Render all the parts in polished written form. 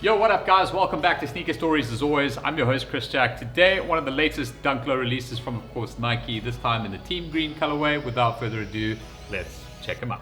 Yo, what up guys? Welcome back to Sneaker Stories as always. I'm your host Chris Jack. Today, one of the latest Dunk Low releases from, of course, Nike, this time in the team green colorway. Without further ado, let's check them out.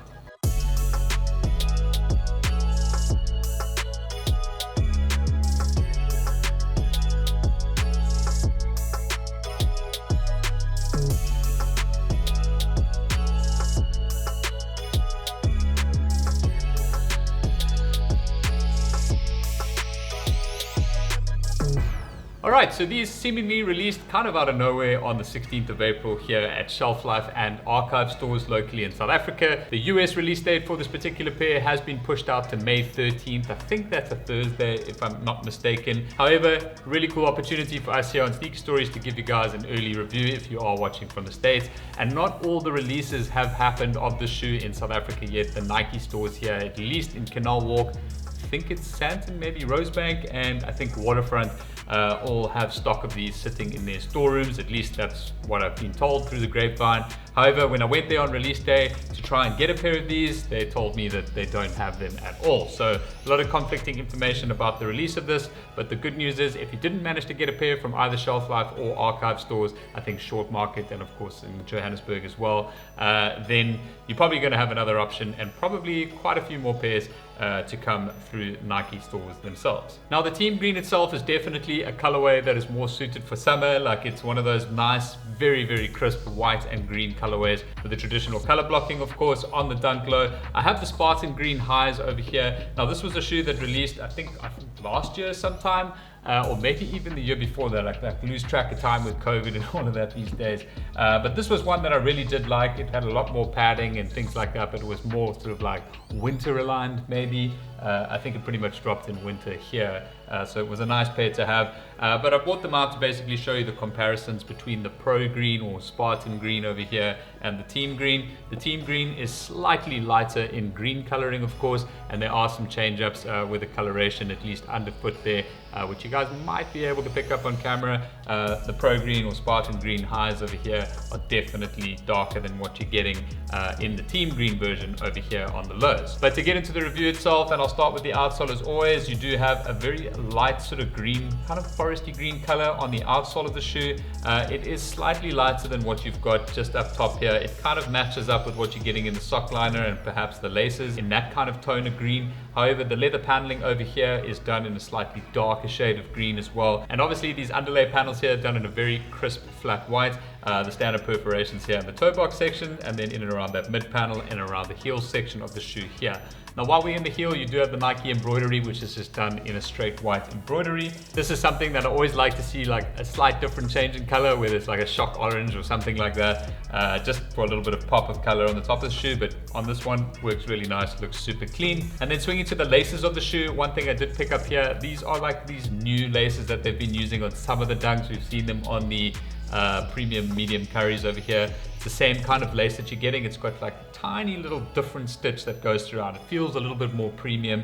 Alright, so these seemingly released kind of out of nowhere on the 16th of April here at Shelflife and Archive stores locally in South Africa. The US release date for this particular pair has been pushed out to May 13th. I think that's a Thursday if I'm not mistaken. However, really cool opportunity for us here on Sneaker Stories to give you guys an early review if you are watching from the States. And not all the releases have happened of the shoe in South Africa yet. The Nike stores here, at least in Canal Walk, I think it's Sandton, maybe Rosebank, and I think Waterfront all have stock of these sitting in their storerooms. At least that's what I've been told through the grapevine. However, when I went there on release day to try and get a pair of these, they told me that they don't have them at all. So a lot of conflicting information about the release of this, but the good news is if you didn't manage to get a pair from either Shelflife or Archive stores, I think Short Market and of course in Johannesburg as well, then you're probably going to have another option and probably quite a few more pairs to come through Nike stores themselves. Now the team green itself is definitely a colorway that is more suited for summer. Like, it's one of those nice, very crisp white and green colorways with the traditional color blocking, of course, on the Dunk Low. I have the Spartan green highs over here. Now this was a shoe that released I think last year sometime, or maybe even the year before that. I lose track of time with COVID and all of that these days. But this was one that I really did like. It had a lot more padding and things like that, but it was more sort of like winter aligned maybe. I think it pretty much dropped in winter here. So it was a nice pair to have. But I brought them out to basically show you the comparisons between the Pro Green or Spartan Green over here and the Team Green. The Team Green is slightly lighter in green coloring, of course, and there are some change-ups with the coloration, at least underfoot there, which you guys might be able to pick up on camera. The Pro Green or Spartan Green highs over here are definitely darker than what you're getting in the Team Green version over here on the lows. But to get into the review itself, and I'll start with the outsole as always, you do have a very light sort of green, kind of foresty green color on the outsole of the shoe. It is slightly lighter than what you've got just up top here. It kind of matches up with what you're getting in the sock liner and perhaps the laces in that kind of tone of green. However, the leather paneling over here is done in a slightly darker shade of green as well. And obviously these underlay panels here are done in a very crisp flat white. The standard perforations here in the toe box section, and then in and around that mid panel and around the heel section of the shoe here. Now while we're in the heel, you do have the Nike embroidery, which is just done in a straight white embroidery. This is something that I always like to see, like a slight different change in color, whether it's like a shock orange or something like that, just for a little bit of pop of color on the top of the shoe. But on this one, works really nice, it looks super clean. And then swinging to the laces of the shoe, one thing I did pick up here, these are like these new laces that they've been using on some of the Dunks. We've seen them on the premium medium curries over here. It's the same kind of lace that you're getting. It's got like a tiny little different stitch that goes throughout. It feels a little bit more premium.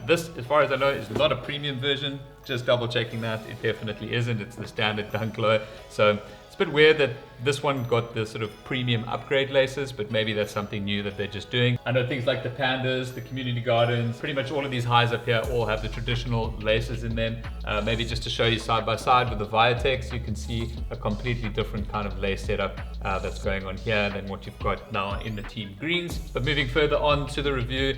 This, as far as I know, is not a premium version. Just double checking that. It definitely isn't. It's the standard Dunk Low. So it's a bit weird that this one got the sort of premium upgrade laces, but maybe that's something new that they're just doing. I know things like the Pandas, the Community Gardens, pretty much all of these highs up here all have the traditional laces in them. Maybe just to show you side by side with the Viatex, you can see a completely different kind of lace setup that's going on here than what you've got now in the Team Greens. But moving further on to the review,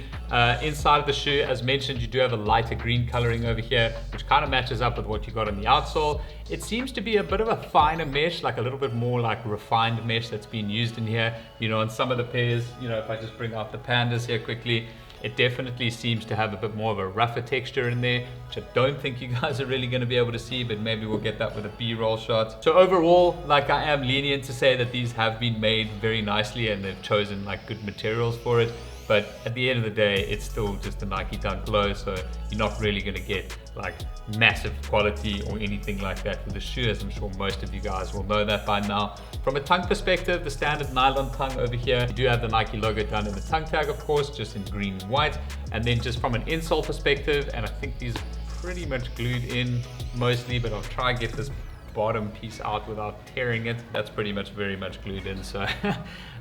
inside of the shoe, as mentioned, you do have a lighter green coloring over here, which kind of matches up with what you got on the outsole. It seems to be a bit of a finer mesh, like a little bit more like refined mesh that's been used in here. You know, on some of the pairs, you know, if I just bring out the Pandas here quickly, it definitely seems to have a bit more of a rougher texture in there, which I don't think you guys are really going to be able to see, but maybe we'll get that with a B-roll shot. So overall, like, I am lenient to say that these have been made very nicely and they've chosen like good materials for it. But at the end of the day, it's still just a Nike Dunk Low, so you're not really going to get like massive quality or anything like that with the shoe, as I'm sure most of you guys will know that by now. From a tongue perspective, the standard nylon tongue over here, you do have the Nike logo done in the tongue tag, of course, just in green and white. And then just from an insole perspective, and I think these are pretty much glued in mostly, but I'll try and get this bottom piece out without tearing it. That's pretty much very much glued in, so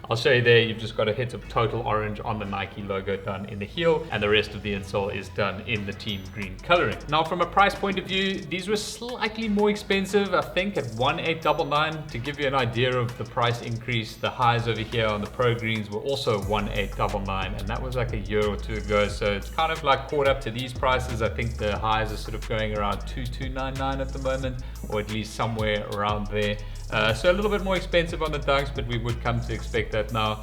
I'll show you there. You've just got a hit of total orange on the Nike logo done in the heel, and the rest of the insole is done in the team green coloring. Now from a price point of view, these were slightly more expensive, I think at 1,899. To give you an idea of the price increase, the highs over here on the Pro Greens were also 1,899, and that was like a year or two ago, so it's kind of like caught up to these prices. I think the highs are sort of going around 2,299 at the moment, or at least somewhere around there. So a little bit more expensive on the Dunks, but we would come to expect that now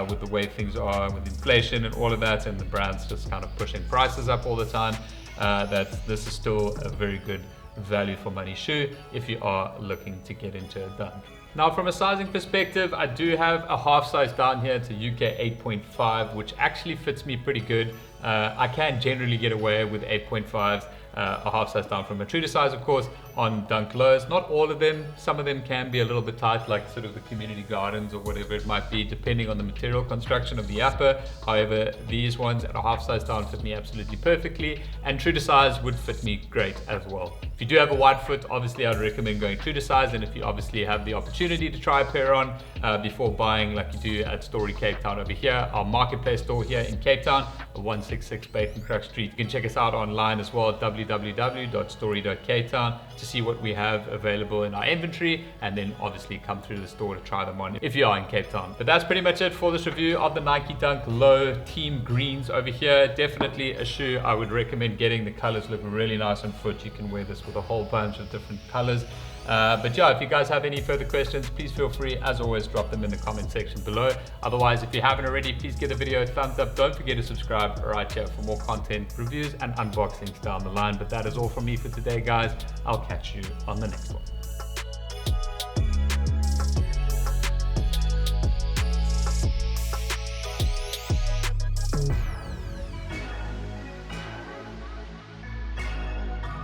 with the way things are with inflation and all of that, and the brands just kind of pushing prices up all the time, that this is still a very good value for money shoe if you are looking to get into a Dunk. Now from a sizing perspective, I do have a half size down here to UK 8.5, which actually fits me pretty good. I can generally get away with 8.5s, a half size down from a true to size, of course, on Dunk lows. Not all of them, some of them can be a little bit tight, like sort of the community gardens or whatever it might be, depending on the material construction of the upper. However, these ones at a half size down fit me absolutely perfectly, and true to size would fit me great as well. If you do have a wide foot, obviously I'd recommend going true to size, and if you obviously have the opportunity to try a pair on before buying, like you do at Story Cape Town over here, our marketplace store here in Cape Town, 166 Bacon Crack Street. You can check us out online as well at www.story.capetown to see what we have available in our inventory, and then obviously come through the store to try them on if you are in Cape Town. But that's pretty much it for this review of the Nike Dunk Low Team Greens over here. Definitely a shoe I would recommend getting. The colors look really nice on foot. You can wear this with a whole bunch of different colors. But yeah, if you guys have any further questions, please feel free, as always, drop them in the comment section below. Otherwise, if you haven't already, please give the video a thumbs up. Don't forget to subscribe right here for more content, reviews, and unboxings down the line. But that is all from me for today, guys. I'll catch you on the next one.